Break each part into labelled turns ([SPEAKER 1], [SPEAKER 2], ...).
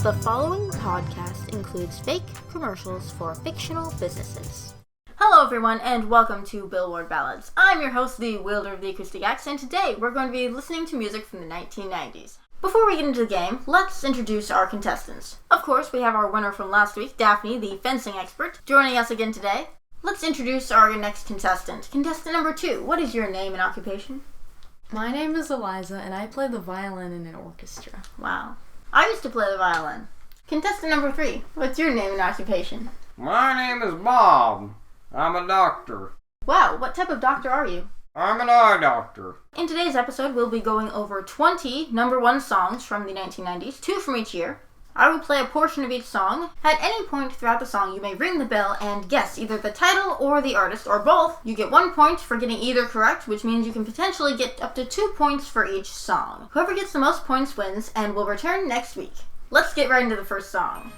[SPEAKER 1] The following podcast includes fake commercials for fictional businesses. Hello everyone, and welcome to Billboard Ballads. I'm your host, the Wielder of the Acoustic Axe, and today we're going to be listening to music from the 1990s. Before we get into the game, let's introduce our contestants. Of course, we have our winner from last week, Daphne, the fencing expert, joining us again today. Let's introduce our next contestant. Contestant number 2, what is your name and occupation?
[SPEAKER 2] My name is Eliza, and I play the violin in an orchestra.
[SPEAKER 1] Wow. I used to play the violin. Contestant number 3, what's your name and occupation?
[SPEAKER 3] My name is Bob. I'm a doctor.
[SPEAKER 1] Wow, what type of doctor are you?
[SPEAKER 3] I'm an eye doctor.
[SPEAKER 1] In today's episode, we'll be going over 20 number 1 songs from the 1990s, 2 from each year. I will play a portion of each song. At any point throughout the song, you may ring the bell and guess either the title or the artist, or both. You get 1 point for getting either correct, which means you can potentially get up to 2 points for each song. Whoever gets the most points wins, and will return next week. Let's get right into the first song.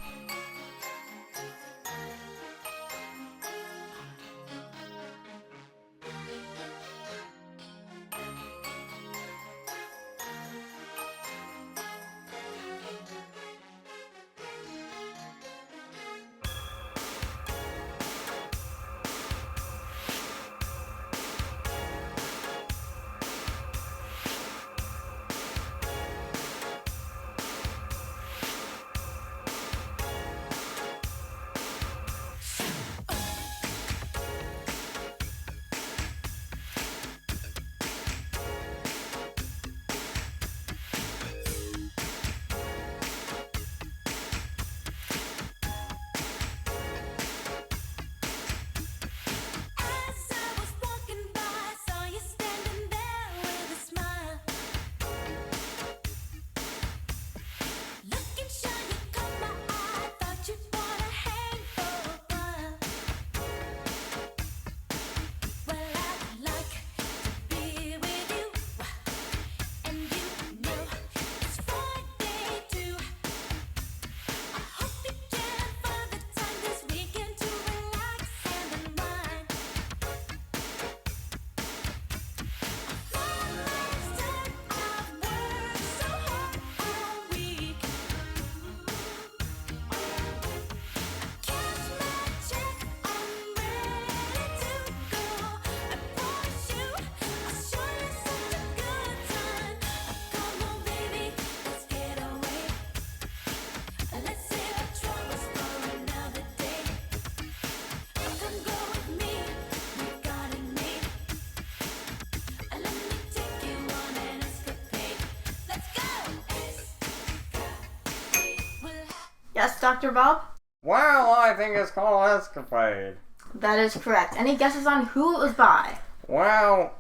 [SPEAKER 1] Yes, Dr. Bob?
[SPEAKER 3] Well, I think it's called Escapade.
[SPEAKER 1] That is correct. Any guesses on who it was by?
[SPEAKER 3] Well,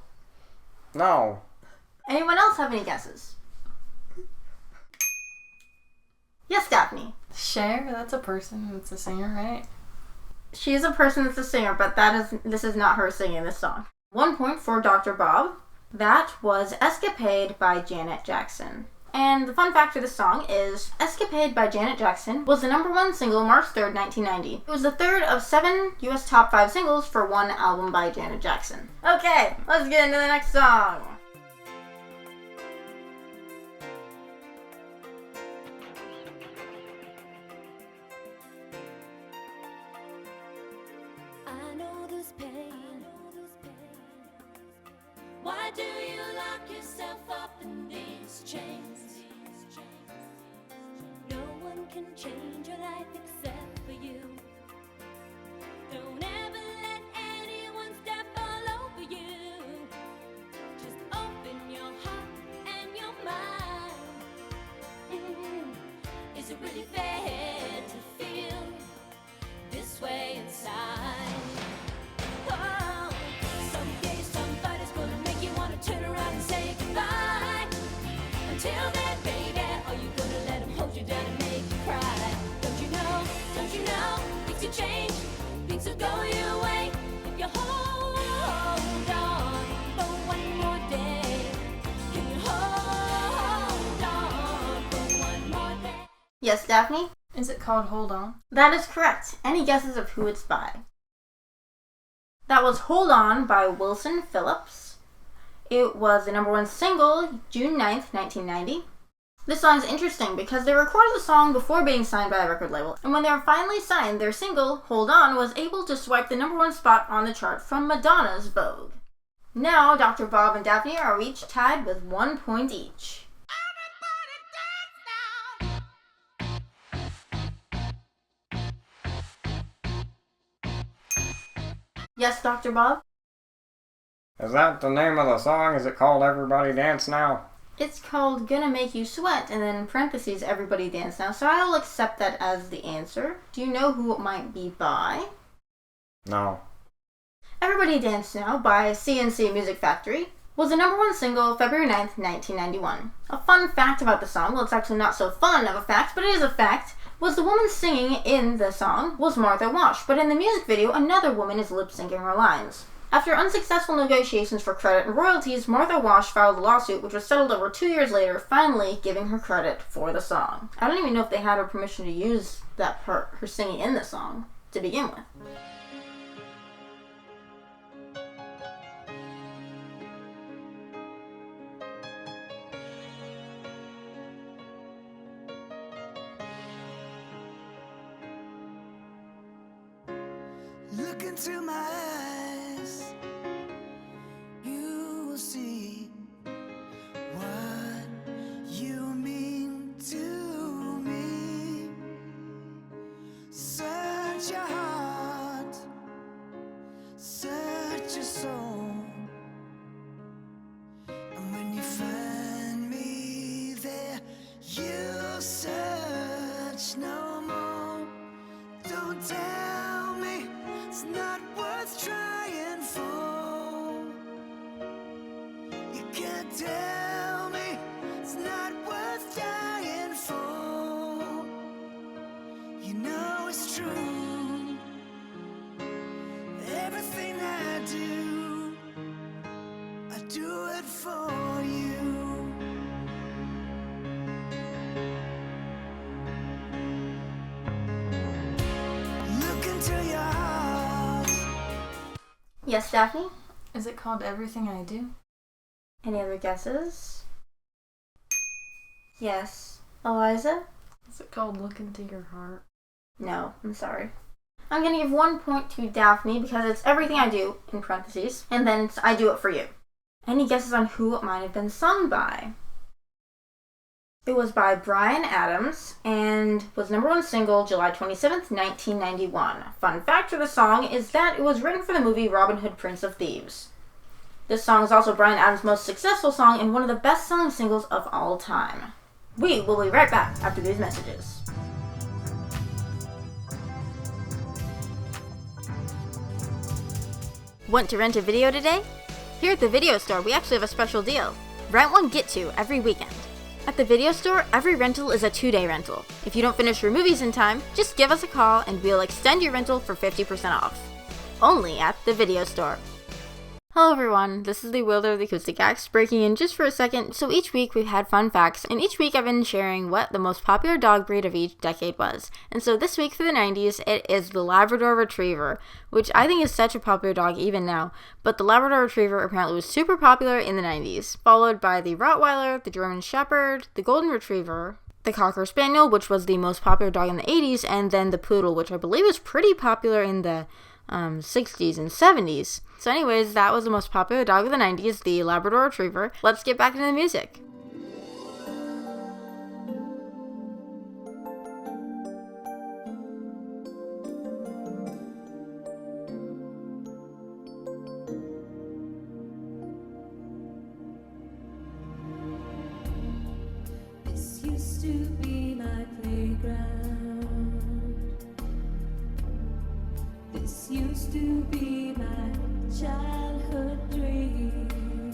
[SPEAKER 3] no.
[SPEAKER 1] Anyone else have any guesses? Yes, Daphne.
[SPEAKER 2] Cher, that's a person that's a singer, right?
[SPEAKER 1] She is a person that's a singer, but this is not her singing this song. 1 point for Dr. Bob. That was Escapade by Janet Jackson. And the fun fact for this song is Escapade by Janet Jackson was the number 1 single March 3rd, 1990. It was the third of 7 US top 5 singles for one album by Janet Jackson. Okay, let's get into the next song.
[SPEAKER 4] I know this pain. Why do you lock yourself up in these chains? No one can change your life except for you. Don't ever let anyone step all over you. Just open your heart and your mind. Is it really fair to feel this way inside? Whoa. Someday somebody's gonna make you wanna turn around and say goodbye. Until then, baby, are you gonna let him hold you down and make you cry? Don't you know, things will change, things will go your way. If you hold on for one more day, can you hold on for one more day?
[SPEAKER 1] Yes, Daphne?
[SPEAKER 2] Is it called Hold On?
[SPEAKER 1] That is correct. Any guesses of who it's by? That was Hold On by Wilson Phillips. It was the number 1 single June 9th, 1990. This song is interesting because they recorded the song before being signed by a record label, and when they were finally signed, their single, Hold On, was able to swipe the #1 spot on the chart from Madonna's Vogue. Now, Dr. Bob and Daphne are each tied with 1 point each. Yes, Dr. Bob?
[SPEAKER 3] Is that the name of the song? Is it called Everybody Dance Now?
[SPEAKER 1] It's called Gonna Make You Sweat, and then in parentheses, Everybody Dance Now, so I'll accept that as the answer. Do you know who it might be by?
[SPEAKER 3] No.
[SPEAKER 1] Everybody Dance Now by CNC Music Factory was the #1 single February 9th, 1991. A fun fact about the song, well, it's actually not so fun of a fact, but it is a fact, was the woman singing in the song was Martha Wash, but in the music video, another woman is lip-syncing her lines. After unsuccessful negotiations for credit and royalties, Martha Wash filed a lawsuit which was settled over 2 years later, finally giving her credit for the song. I don't even know if they had her permission to use that part, her singing in the song, to begin with.
[SPEAKER 5] Look into my eyes, you will see what you mean to me. Search your heart, search your soul, and when you find me there, you'll search no more. Don't tell me it's not worth trying for. You can't tell me it's not worth dying for. You know it's true. Everything I do it for you. Look into your heart.
[SPEAKER 1] Yes, Daphne?
[SPEAKER 2] Is it called Everything I Do?
[SPEAKER 1] Any other guesses? Yes. Eliza?
[SPEAKER 2] Is it called Look Into Your Heart?
[SPEAKER 1] No, I'm sorry. I'm gonna give 1 point to Daphne because it's Everything I Do, in parentheses, and then it's I Do It For You. Any guesses on who it might have been sung by? It was by Bryan Adams and was #1 single July 27th, 1991. Fun fact for the song is that it was written for the movie Robin Hood, Prince of Thieves. This song is also Bryan Adams' most successful song and one of the best-selling singles of all time. We will be right back after these messages. Want to rent a video today? Here at the video store, we actually have a special deal. Rent one, get two every weekend. At the video store, every rental is a 2-day rental. If you don't finish your movies in time, just give us a call and we'll extend your rental for 50% off. Only at the video store. Hello everyone, this is the Wielder of the Acoustic Axe, breaking in just for a second. So each week we've had fun facts, and each week I've been sharing what the most popular dog breed of each decade was. And so this week for the 90s, it is the Labrador Retriever, which I think is such a popular dog even now, but the Labrador Retriever apparently was super popular in the 90s, followed by the Rottweiler, the German Shepherd, the Golden Retriever, the Cocker Spaniel, which was the most popular dog in the 80s, and then the Poodle, which I believe was pretty popular in the 60s and 70s. So anyways, that was the most popular dog of the 90s, the Labrador Retriever. Let's get back into the music.
[SPEAKER 4] This used to be my playground. This used to be my childhood dream.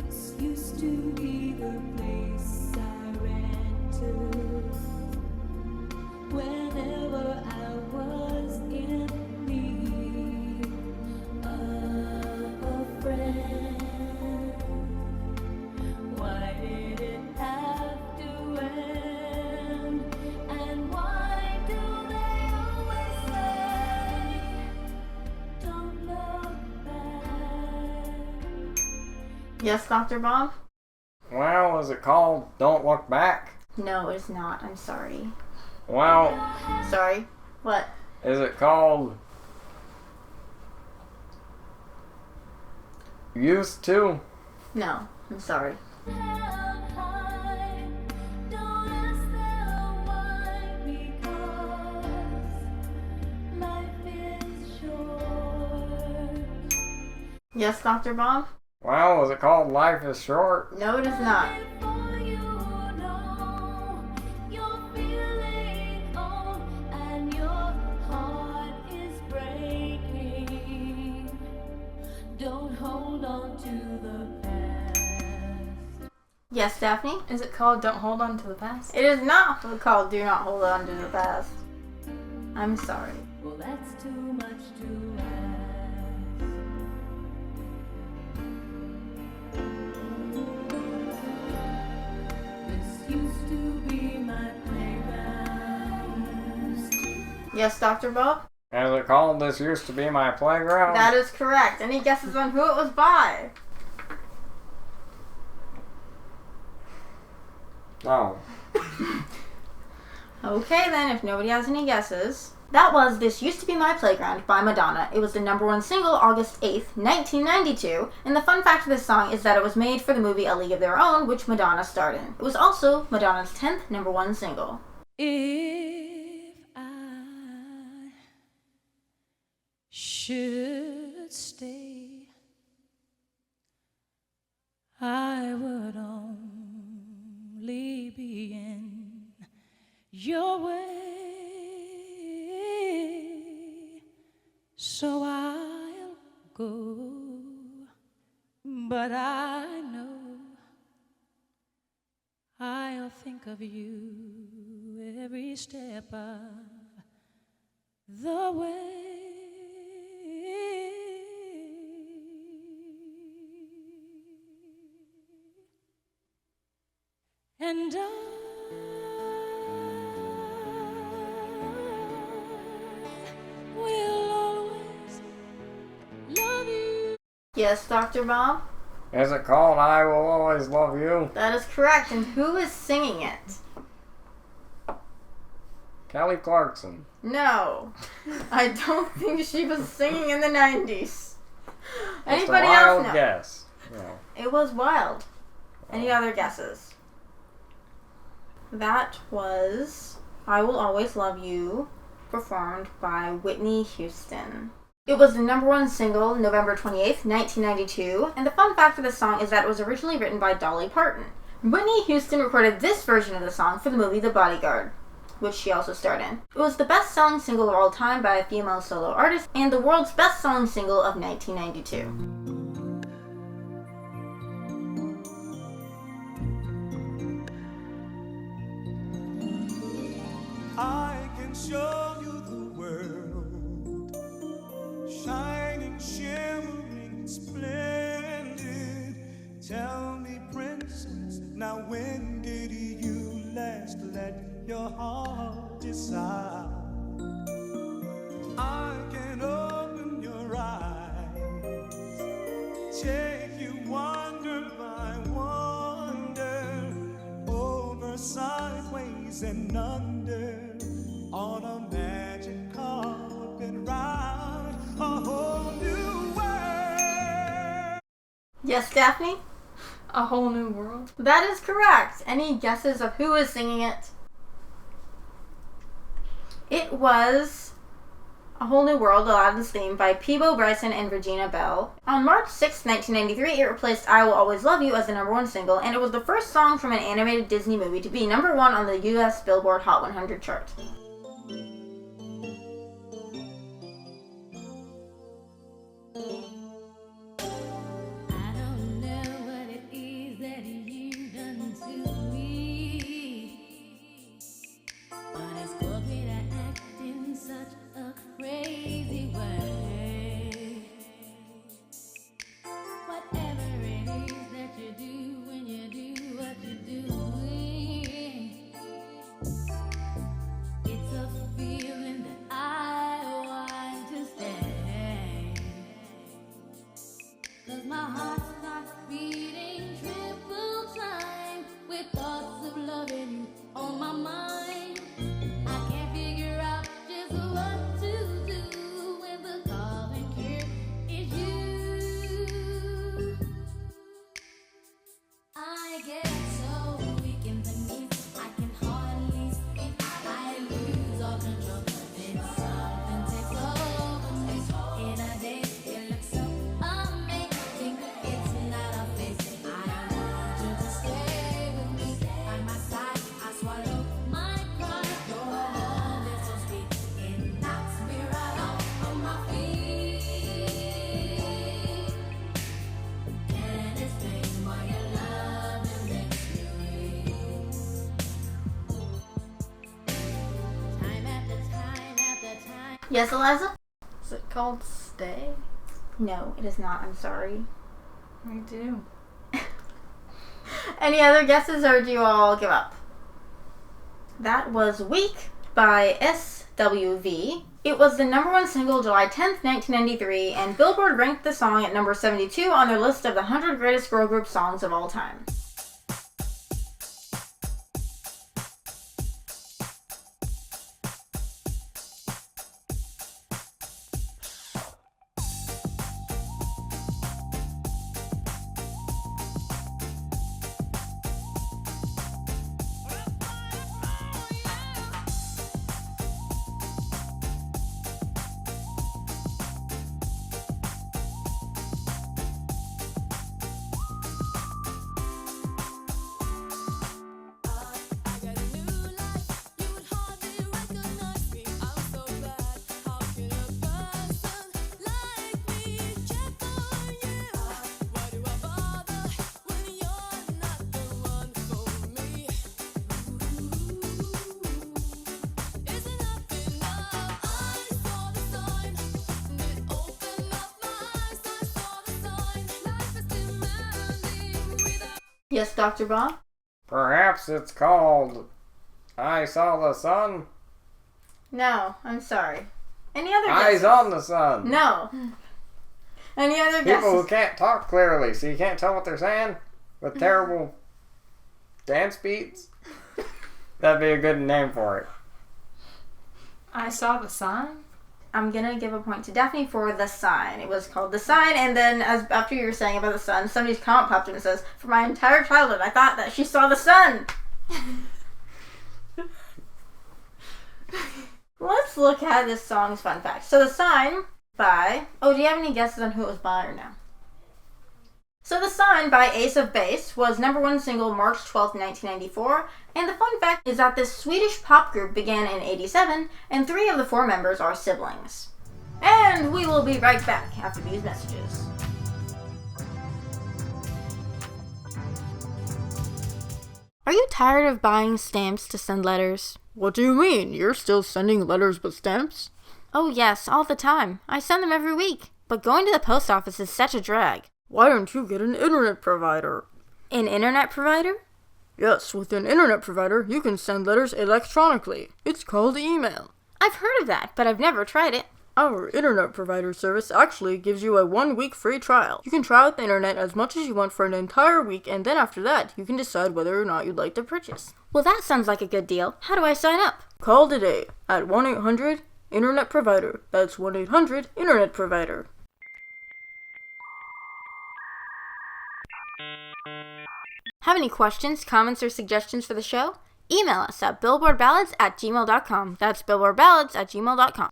[SPEAKER 4] This used to be the place I ran to whenever I was in need of a friend. Why did it have to end? And why do they always say, don't look back?
[SPEAKER 1] Yes, Dr. Bob?
[SPEAKER 3] Well, Well, is it called Don't Look Back?
[SPEAKER 1] No, it's not. I'm sorry.
[SPEAKER 3] Well,
[SPEAKER 1] Sorry? What?
[SPEAKER 3] is it called Used To?
[SPEAKER 1] No, I'm sorry.
[SPEAKER 4] Held high, don't ask them why, because life is short.
[SPEAKER 1] Yes, Dr. Bob?
[SPEAKER 3] Well, is it called Life Is Short?
[SPEAKER 1] No, it is not.
[SPEAKER 4] Before you know, you're feeling old and your heart is breaking. Don't hold on to the past.
[SPEAKER 1] Yes, Daphne?
[SPEAKER 2] Is it called Don't Hold On to the Past?
[SPEAKER 1] It is not called Do Not Hold On to the Past. I'm sorry.
[SPEAKER 4] Well, that's too much to ask. This used to be my playground.
[SPEAKER 1] Yes, Dr. Bob?
[SPEAKER 3] Is it called This Used To Be My Playground?
[SPEAKER 1] That is correct. Any guesses on who it was by?
[SPEAKER 3] No.
[SPEAKER 1] Okay then, if nobody has any guesses. That was This Used to Be My Playground by Madonna. It was the #1 single August 8th, 1992, and the fun fact of this song is that it was made for the movie A League of Their Own, which Madonna starred in. It was also Madonna's 10th #1 single.
[SPEAKER 4] If I should stay, I would only be in your way. So I'll go, but I know I'll think of you every step of the way. And I will always love you.
[SPEAKER 1] Yes, Dr. Bob?
[SPEAKER 3] Is it called I Will Always Love You?
[SPEAKER 1] That is correct. And who is singing it?
[SPEAKER 3] Kelly Clarkson.
[SPEAKER 1] No. I don't think she was singing in the 90s.
[SPEAKER 3] Just
[SPEAKER 1] Anybody
[SPEAKER 3] a wild
[SPEAKER 1] else know?
[SPEAKER 3] guess. No.
[SPEAKER 1] It was Wild. Any other guesses? That was I Will Always Love You, performed by Whitney Houston. It was the #1 single November 28th, 1992, and the fun fact of the song is that it was originally written by Dolly Parton. Whitney Houston recorded this version of the song for the movie The Bodyguard, which she also starred in. It was the best-selling single of all time by a female solo artist, and the world's best-selling single of 1992.
[SPEAKER 5] I can show you the world, shining, shimmering, splendid. Tell me, princess, now when did you last let your heart decide? I can open your eyes, take you wonder by wonder, over, sideways, and under, on a magic carpet ride, a whole new world.
[SPEAKER 1] Yes, Daphne?
[SPEAKER 2] A Whole New World?
[SPEAKER 1] That is correct. Any guesses of who is singing it? It was A Whole New World, Aladdin's theme by Peebo Bryson and Regina Bell. On March 6, 1993, it replaced I Will Always Love You as the #1 single, and it was the first song from an animated Disney movie to be #1 on the US Billboard Hot 100 chart.
[SPEAKER 4] I don't know what it is that you've done to me, but it's caused me to act in such a crazy way. Whatever it is that you do when you do what you're doing, it's
[SPEAKER 1] Yes, Eliza?
[SPEAKER 2] Is it called Stay?
[SPEAKER 1] No, it is not. I'm sorry.
[SPEAKER 2] I do.
[SPEAKER 1] Any other guesses, or do you all give up? That was Weak by SWV. It was the number one single July 10th, 1993, and Billboard ranked the song at number 72 on their list of the 100 greatest girl group songs of all time. Yes, Dr. Bob?
[SPEAKER 3] Perhaps it's called I Saw the Sun?
[SPEAKER 1] No, I'm sorry. Any other
[SPEAKER 3] Eyes
[SPEAKER 1] guesses?
[SPEAKER 3] on the Sun.
[SPEAKER 1] No. Any other
[SPEAKER 3] People who
[SPEAKER 1] guesses?
[SPEAKER 3] can't talk clearly, so you can't tell what they're saying with terrible dance beats. That'd be a good name for it.
[SPEAKER 2] I Saw the Sign?
[SPEAKER 1] I'm gonna give a point to Daphne for The Sign. It was called The Sign, and then after you were saying about the sun, somebody's comment popped in and says, "For my entire childhood, I thought that she saw the sun." Let's look at this song's fun facts. So The Sign by... Oh, do you have any guesses on who it was by or no? So The Sign by Ace of Base was number one single March 12th, 1994, and the fun fact is that this Swedish pop group began in 87, and 3 of the 4 members are siblings. And we will be right back after these messages. Are you tired of buying stamps to send letters?
[SPEAKER 6] What do you mean? You're still sending letters with stamps?
[SPEAKER 1] Oh yes, all the time. I send them every week. But going to the post office is such a drag.
[SPEAKER 6] Why don't you get an internet provider?
[SPEAKER 1] An internet provider?
[SPEAKER 6] Yes, with an internet provider, you can send letters electronically. It's called email.
[SPEAKER 1] I've heard of that, but I've never tried it.
[SPEAKER 6] Our internet provider service actually gives you a 1-week free trial. You can try out the internet as much as you want for an entire week, and then after that, you can decide whether or not you'd like to purchase.
[SPEAKER 1] Well, that sounds like a good deal. How do I sign up?
[SPEAKER 6] Call today at 1-800-INTERNET-PROVIDER. That's 1-800-INTERNET-PROVIDER.
[SPEAKER 1] Have any questions, comments, or suggestions for the show? Email us at billboardballads@gmail.com. That's billboardballads@gmail.com.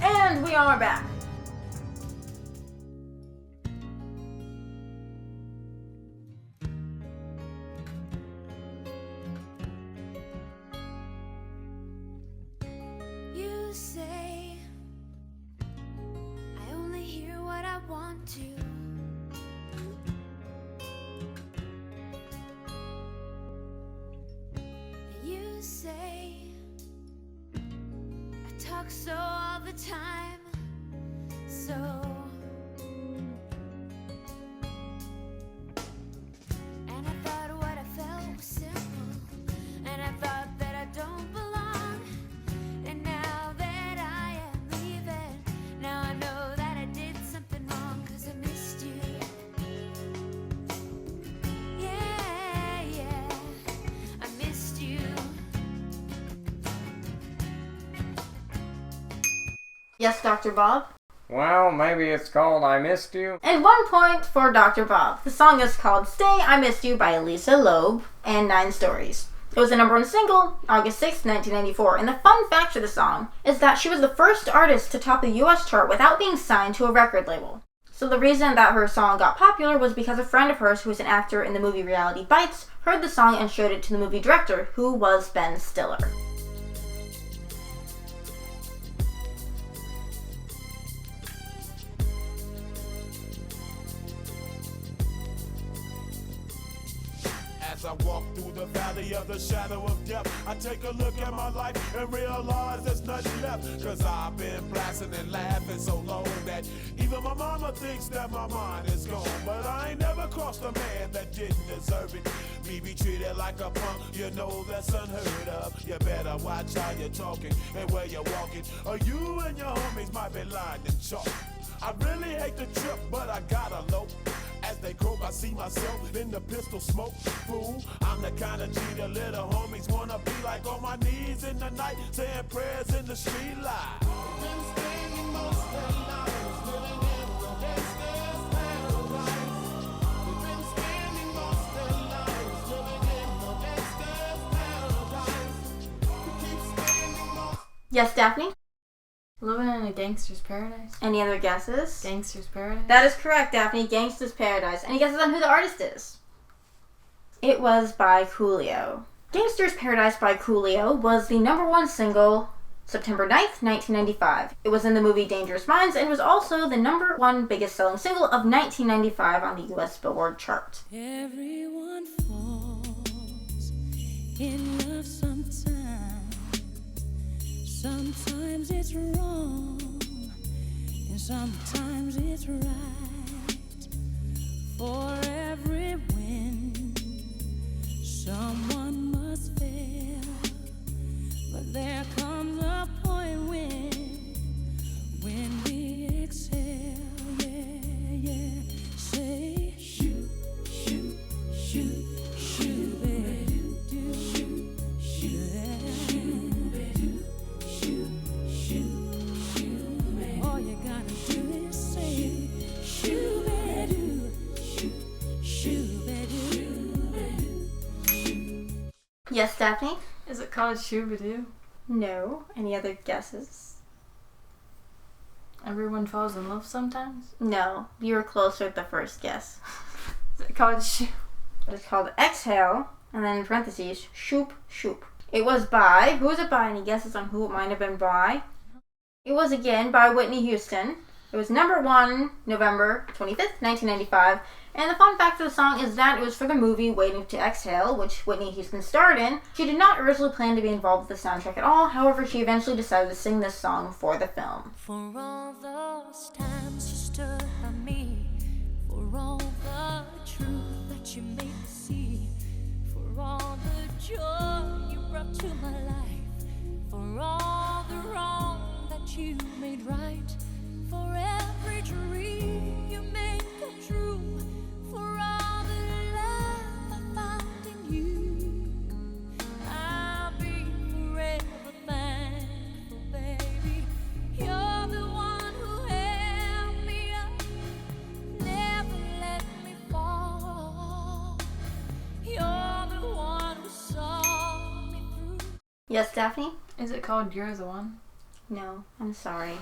[SPEAKER 1] And we are back.
[SPEAKER 4] You say I only hear what I want to. You say I talk so all the time, so and I thought what I felt was simple, and I thought that I don't belong. And now that I am leaving, now I know that I did something wrong, 'cause I missed you. Yeah, yeah, I missed you.
[SPEAKER 1] Yes, Dr. Bob?
[SPEAKER 3] Well, maybe it's called I Missed You.
[SPEAKER 1] And 1 point for Dr. Bob. The song is called Stay, I Missed You by Lisa Loeb and 9 Stories. It was the number one single, August 6, 1994, and the fun fact of the song is that she was the first artist to top the US chart without being signed to a record label. So the reason that her song got popular was because a friend of hers who was an actor in the movie Reality Bites heard the song and showed it to the movie director, who was Ben Stiller.
[SPEAKER 5] As I walk through the valley of the shadow of death, I take a look at my life and realize there's nothing left. Cause I've been blasting and laughing so long that even my mama thinks that my mind is gone. But I ain't never crossed a man that didn't deserve it. Me be treated like a punk, you know that's unheard of. You better watch how you're talking and where you're walking, or you and your homies might be lying in chalk. I really hate the trip, but I gotta low. As they croak, I see myself in the pistol smoke. Fool, I'm the kind of G the little homies wanna be like, on my knees in the night, saying prayers in the street light. Been spending most of their lives living in the gangster's paradise. We've been spending most of their lives living in the gangster's paradise. We keep spending most.
[SPEAKER 1] Yes, Daphne?
[SPEAKER 2] Living in a gangster's paradise.
[SPEAKER 1] Any other guesses?
[SPEAKER 2] Gangster's paradise.
[SPEAKER 1] That is correct, Daphne. Gangsta's Paradise. Any guesses on who the artist is? It was by Coolio. Gangsta's Paradise by Coolio was the #1 single September 9th, 1995. It was in the movie Dangerous Minds and was also the #1 biggest selling single of 1995 on the US Billboard chart.
[SPEAKER 4] Everyone falls in love sometimes. Sometimes it's wrong, and sometimes it's right. For every win, someone must fail. But there comes a point when we exhale, yeah. Say, shoot, shoot, shoot, shoot, baby. Shoot, shoot, shoot. All you gotta do is say, shoo-ba-doo, shoo-ba-doo.
[SPEAKER 1] Yes, Daphne?
[SPEAKER 2] Is it called Shoo-ba-doo?
[SPEAKER 1] No. Any other guesses?
[SPEAKER 2] Everyone falls in love sometimes?
[SPEAKER 1] No. You were closer with the first guess.
[SPEAKER 2] Is it called Shoo?
[SPEAKER 1] It's called Exhale, and then in parentheses, Shoop Shoop. It was by, who was it by? Any guesses on who it might have been by? It was again by Whitney Houston. It was #1, November 25th, 1995. And the fun fact of the song is that it was for the movie Waiting to Exhale, which Whitney Houston starred in. She did not originally plan to be involved with the soundtrack at all. However, she eventually decided to sing this song for the film.
[SPEAKER 4] For all those times you stood by me, for all the truth that you made me see, for all the joy you brought to my life, for all the wrong that you made right, for every dream you made come true, for all the love I found in you, I'll be forever thankful, baby. You're the one who held me up, never let me fall. You're the one who saw me through.
[SPEAKER 1] Yes, Daphne?
[SPEAKER 2] Is it called You're the One?
[SPEAKER 1] No, I'm sorry.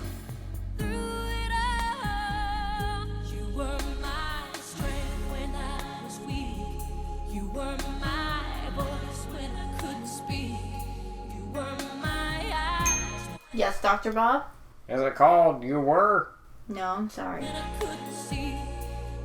[SPEAKER 4] Through it all, you were my strength when I was weak. You were my voice when I couldn't speak. You were my eyes
[SPEAKER 1] Yes, Dr. Bob?
[SPEAKER 3] Is it called You Were?
[SPEAKER 1] No, I'm sorry.
[SPEAKER 4] when I couldn't see.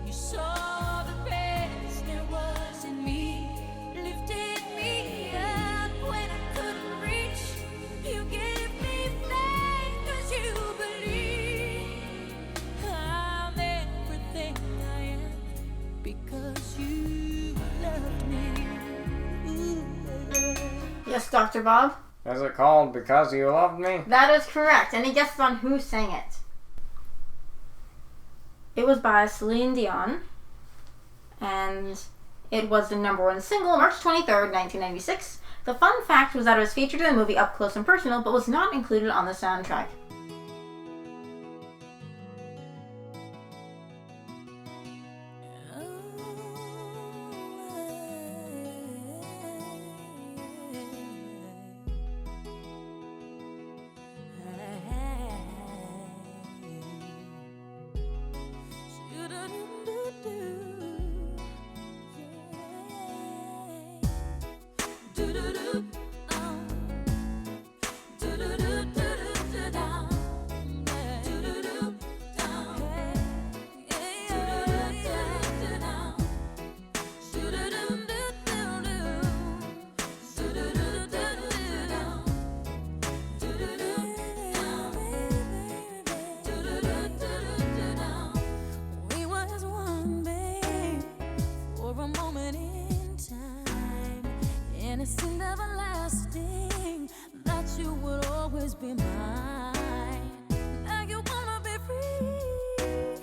[SPEAKER 4] You saw the best there was in me, lifted me up when I couldn't reach. You gave me faith 'cause you believe I'm everything I am because you loved me. Ooh,
[SPEAKER 1] Yes, Dr. Bob?
[SPEAKER 3] Is it called Because You Loved Me?
[SPEAKER 1] That is correct. Any guesses on who sang it? It was by Celine Dion, and it was the #1 single, March 23rd, 1996. The fun fact was that it was featured in the movie Up Close and Personal, but was not included on the soundtrack.
[SPEAKER 4] and it seemed everlasting that you would always be mine. Now you wanna be free,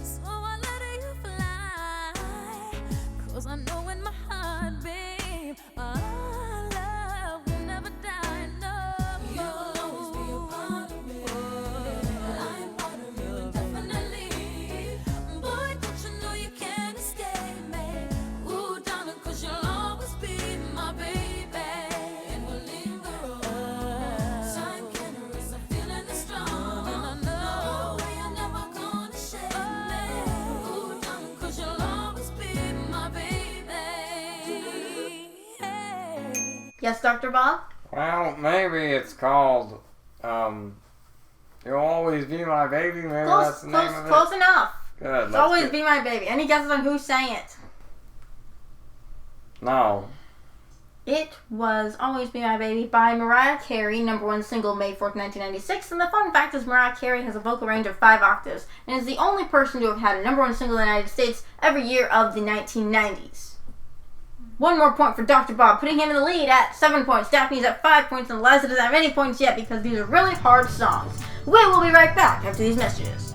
[SPEAKER 4] so I let you fly. 'Cause I know in my heart, babe, our love will never die. No, you'll always be a part of me. I'm part of you indefinitely. Boy, don't you know you can't escape me? Ooh, darling, 'cause you'll always be my baby. And we'll linger on. Time can't erase a feeling that's strong. And I know you're never gonna shake me. Ooh, darling, 'cause you'll always be my baby.
[SPEAKER 1] Yes, Dr. Bob?
[SPEAKER 3] Well, maybe it's called, You'll Always Be My Baby. Maybe that's the name of it.
[SPEAKER 1] Close enough.
[SPEAKER 3] Good.
[SPEAKER 1] It's Always Be My Baby. Any guesses on who sang it?
[SPEAKER 3] No.
[SPEAKER 1] It was Always Be My Baby by Mariah Carey, #1 single May 4th, 1996. And the fun fact is Mariah Carey has a vocal range of 5 octaves and is the only person to have had a #1 single in the United States every year of the 1990s. One more point for Dr. Bob, putting him in the lead at 7 points. Daphne's at 5 points, and Liza doesn't have any points yet because these are really hard songs. We will be right back after these messages.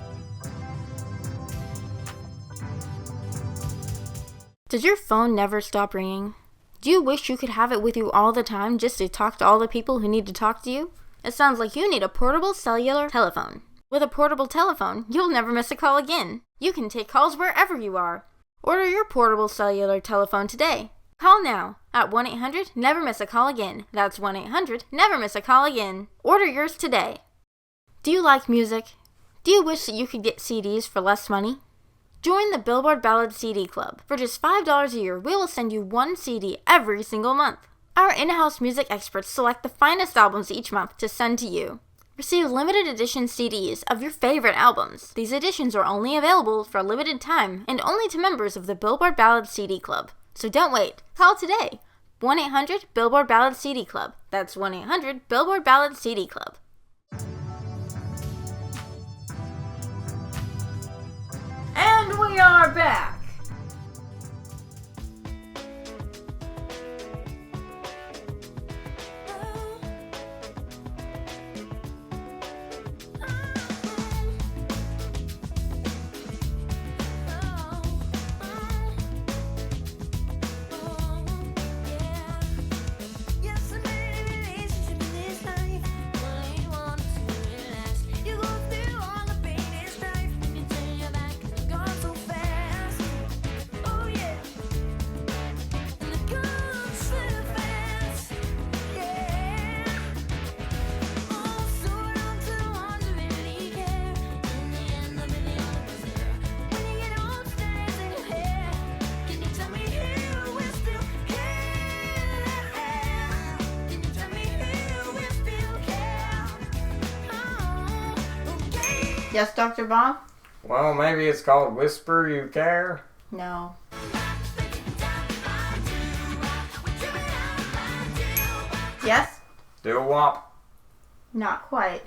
[SPEAKER 1] Does your phone never stop ringing? Do you wish you could have it with you all the time just to talk to all the people who need to talk to you? It sounds like you need a portable cellular telephone. With a portable telephone, you'll never miss a call again. You can take calls wherever you are. Order your portable cellular telephone today. Call now at 1-800-NEVER-MISS-A-CALL-AGAIN. That's 1-800-NEVER-MISS-A-CALL-AGAIN. Order yours today. Do you like music? Do you wish that you could get CDs for less money? Join the Billboard Ballads CD Club. For just $5 a year, we will send you 1 CD every single month. Our in-house music experts select the finest albums each month to send to you. Receive limited edition CDs of your favorite albums. These editions are only available for a limited time and only to members of the Billboard Ballads CD Club. So don't wait. Call today. 1-800-BILLBOARD Ballads CD Club. That's 1-800-BILLBOARD Ballads CD Club. And we are back. Yes, Dr. Bob?
[SPEAKER 3] Well, maybe it's called Whisper You Care.
[SPEAKER 1] No. Yes?
[SPEAKER 3] Doo-wop.
[SPEAKER 1] Not quite.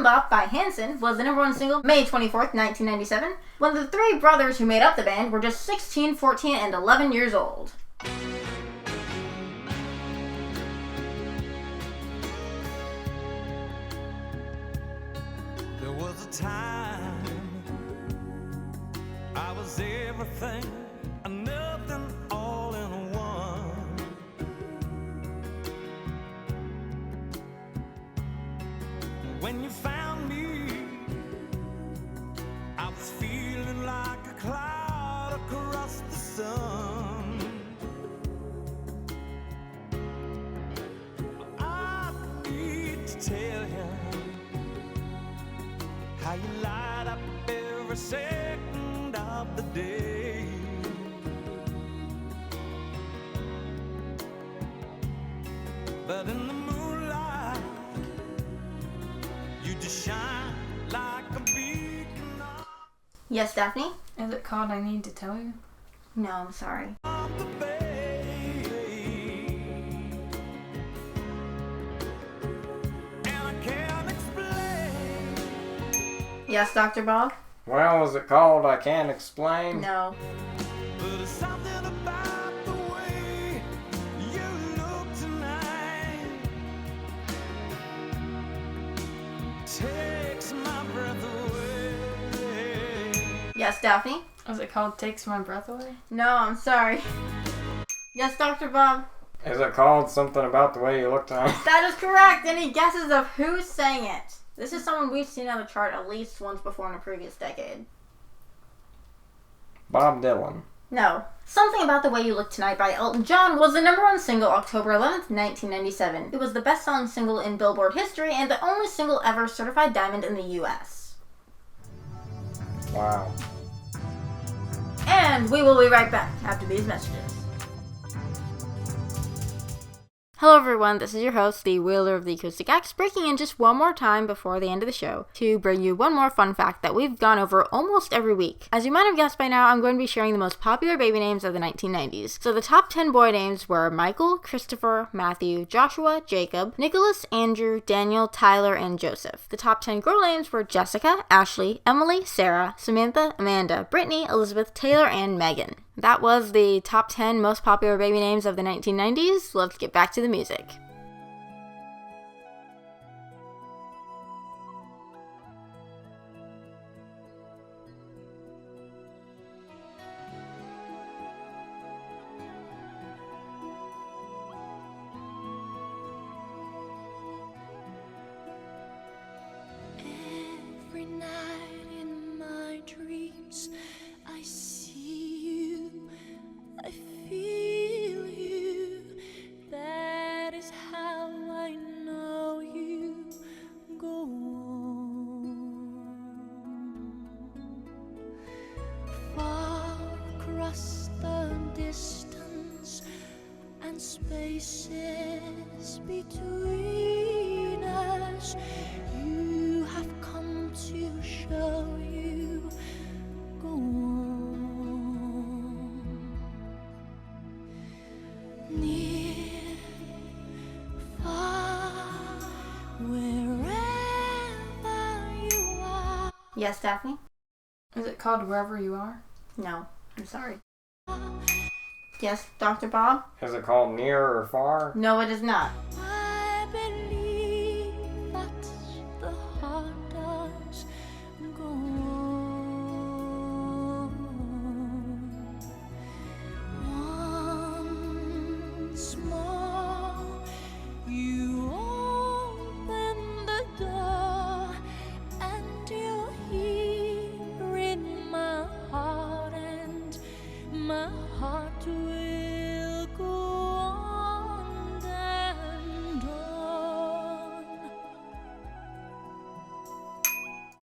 [SPEAKER 1] Bop by Hanson was the #1 single May 24th, 1997, when the 3 brothers who made up the band were just 16, 14, and 11 years old.
[SPEAKER 7] There was a time I was everything and nothing all in one. When you found me, I was feeling like a cloud across the sun. I need to tell you how you light up every second of the day. But in the moonlight, you just shine like a beacon
[SPEAKER 1] Yes, Daphne?
[SPEAKER 2] Is it called I Need to Tell You?
[SPEAKER 1] No, I'm sorry.
[SPEAKER 7] of the bay.
[SPEAKER 1] Yes, Dr. Bob?
[SPEAKER 3] Well, was it called I Can't Explain?
[SPEAKER 1] No.
[SPEAKER 7] But there's something about the way you look tonight takes my breath away.
[SPEAKER 1] Yes, Daphne?
[SPEAKER 2] Was it called Takes My Breath Away?
[SPEAKER 1] No, I'm sorry. Yes, Dr. Bob?
[SPEAKER 3] Is it called something about the way you look tonight?
[SPEAKER 1] That is correct. Any guesses of who sang it? This is someone we've seen on the chart at least once before in a previous decade.
[SPEAKER 3] Bob Dylan.
[SPEAKER 1] No. Something About the Way You Look Tonight by Elton John was the #1 single October 11th, 1997. It was the best-selling single in Billboard history and the only single ever certified diamond in the U.S.
[SPEAKER 3] Wow.
[SPEAKER 1] And we will be right back after these messages. Hello everyone, this is your host, the Wielder of the Acoustic Axe, breaking in just one more time before the end of the show to bring you one more fun fact that we've gone over almost every week. As you might have guessed by now, I'm going to be sharing the most popular baby names of the 1990s. So the top 10 boy names were Michael, Christopher, Matthew, Joshua, Jacob, Nicholas, Andrew, Daniel, Tyler, and Joseph. The top 10 girl names were Jessica, Ashley, Emily, Sarah, Samantha, Amanda, Brittany, Elizabeth, Taylor, and Megan. That was the top 10 most popular baby names of the 1990s. Let's get back to the music.
[SPEAKER 4] Every night in my dreams, I see you, I feel you. That is how I know you. Go on. Far across the distance and spaces between us, you have come to show you. Go on. Near, far, wherever you are.
[SPEAKER 1] Yes, Daphne?
[SPEAKER 2] Is it called Wherever You Are?
[SPEAKER 1] No, I'm sorry. Yes, Dr. Bob?
[SPEAKER 3] Is it called Near or Far?
[SPEAKER 1] No, it is not.
[SPEAKER 4] I believe that the heart does go on. Once more, you open the door, and you're here in my heart, and my heart will go on and on.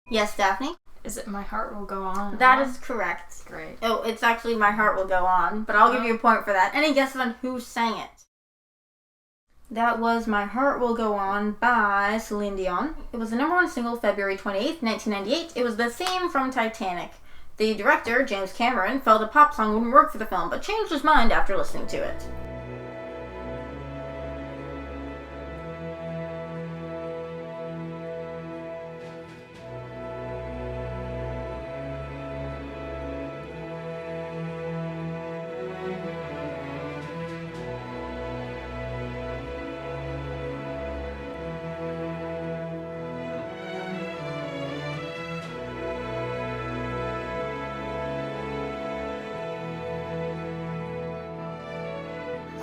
[SPEAKER 1] Yes, Daphne?
[SPEAKER 2] Is it My Heart Will Go On?
[SPEAKER 1] That is correct.
[SPEAKER 2] Great.
[SPEAKER 1] Oh, it's actually My Heart Will Go On, but I'll give you a point for that. Any guesses on who sang it? That was My Heart Will Go On by Celine Dion. It was the #1 single February 28th, 1998. It was the theme from Titanic. The director, James Cameron, felt a pop song wouldn't work for the film, but changed his mind after listening to it.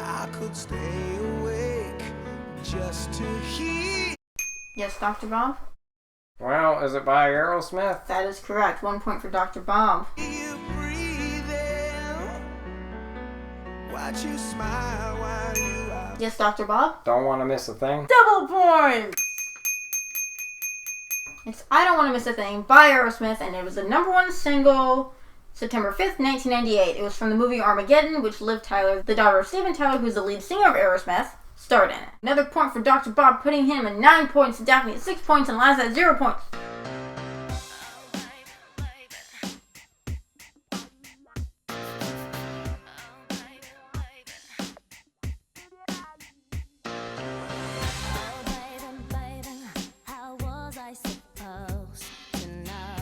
[SPEAKER 7] I could stay awake just to hear.
[SPEAKER 1] Yes, Dr. Bob?
[SPEAKER 3] Well, is it by Aerosmith?
[SPEAKER 1] That is correct. 1 point for Dr. Bob.
[SPEAKER 7] You breathing, watch you smile while you are.
[SPEAKER 1] Yes, Dr. Bob?
[SPEAKER 3] Don't Want to Miss a Thing?
[SPEAKER 1] Double point! It's I Don't Want to Miss a Thing by Aerosmith, and it was the #1 single September 5th, 1998. It was from the movie Armageddon, which Liv Tyler, the daughter of Steven Tyler, who's the lead singer of Aerosmith, starred in it. Another point for Dr. Bob, putting him at 9 points, Daphne at 6 points, and Liza at 0 points.
[SPEAKER 4] Oh, baby, baby, how was I supposed to know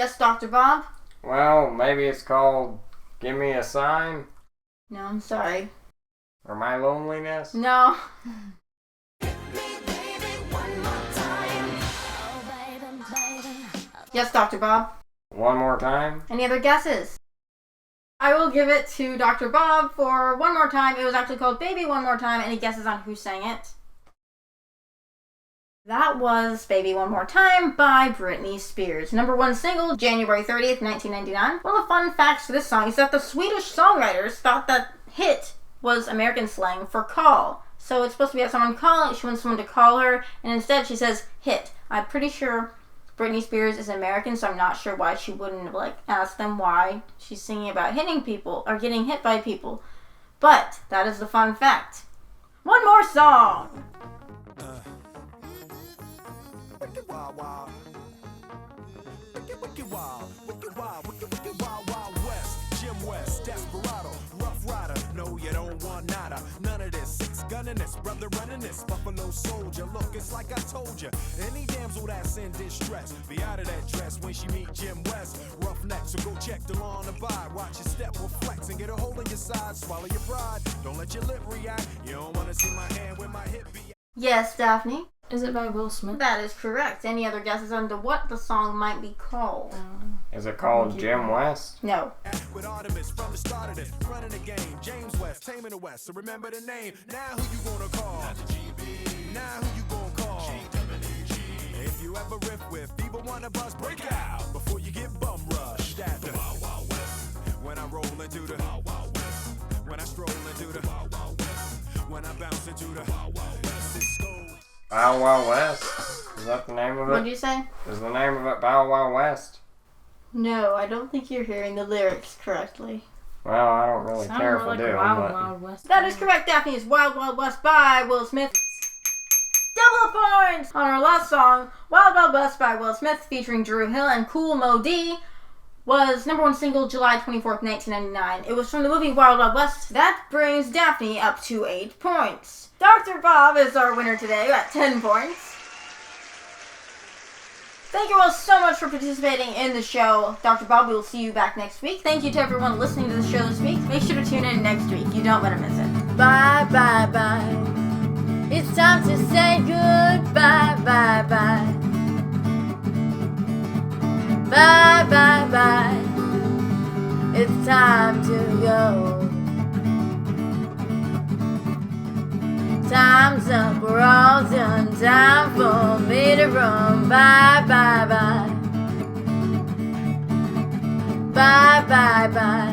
[SPEAKER 1] Yes, Dr. Bob?
[SPEAKER 3] Well, maybe it's called Give Me a Sign?
[SPEAKER 1] No, I'm sorry.
[SPEAKER 3] Or My Loneliness?
[SPEAKER 1] No. Yes, Dr. Bob?
[SPEAKER 3] One more time?
[SPEAKER 1] Any other guesses? I will give it to Dr. Bob for one more time. It was actually called Baby One More Time. Any guesses on who sang it? That was Baby One More Time by Britney Spears. #1 single, January 30th, 1999. One of the fun facts for this song is that the Swedish songwriters thought that hit was American slang for call. So it's supposed to be someone calling, she wants someone to call her, and instead she says hit. I'm pretty sure Britney Spears is American, so I'm not sure why she wouldn't ask them why she's singing about hitting people or getting hit by people. But that is the fun fact. One more song.
[SPEAKER 7] Wicked wild, wild. Wicked wild, wicked wild, wicked wild, wild west. Jim West, Desperado, Rough Rider. No, you don't want nada. None of this. Six gunning this, brother running this. Buffalo Soldier. Look, it's like I told you. Any damsel that's in distress, be out of that dress when she meet Jim West. Rough neck, so go check the law and abide. Watch your step will flex and get a hold in your side. Swallow your pride. Don't let your lip react. You don't want to see my hand with my hip be.
[SPEAKER 1] Yes, Daphne?
[SPEAKER 2] Is it by Will Smith?
[SPEAKER 1] That is correct. Any other guesses on to what the song might be called?
[SPEAKER 3] Is it called Jim West?
[SPEAKER 1] No.
[SPEAKER 7] With Artemis from the start of this, running the game. James West, taming the West. So remember the name. Now who you gonna call? Not the GB. Now who you gonna call? GWG. If you ever riff with either one of us, break out before you get bum rushed. At the Wild Wild West. When I roll into the Wild Wild West. When I stroll into the Wild Wild West. When I bounce into the Wild Wild West. It's gold.
[SPEAKER 3] Bow Wow West? Is that the name of it?
[SPEAKER 1] What did you say?
[SPEAKER 3] Is the name of it Bow Wow West?
[SPEAKER 1] No, I don't think you're hearing the lyrics correctly.
[SPEAKER 3] Well, I don't really
[SPEAKER 2] Sounds
[SPEAKER 3] care
[SPEAKER 2] more
[SPEAKER 3] if
[SPEAKER 2] like
[SPEAKER 3] I do.
[SPEAKER 2] a Wild
[SPEAKER 3] but
[SPEAKER 2] Wild West.
[SPEAKER 1] That is correct, Daphne. It's Wild Wild West by Will Smith. Double points on our last song, Wild Wild West by Will Smith featuring Drew Hill and Cool Mo D. Was #1 single July 24th, 1999. It was from the movie Wild Wild West. That brings Daphne up to 8 points. Dr. Bob is our winner today at 10 points. Thank you all so much for participating in the show. Dr. Bob, we will see you back next week. Thank you to everyone listening to the show this week. Make sure to tune in next week. You don't want to miss it.
[SPEAKER 6] Bye, bye, bye. It's time to say goodbye, bye, bye. Bye, bye, bye. It's time to go. Time's up, we're all done. Time for me to run. Bye, bye, bye. Bye, bye, bye.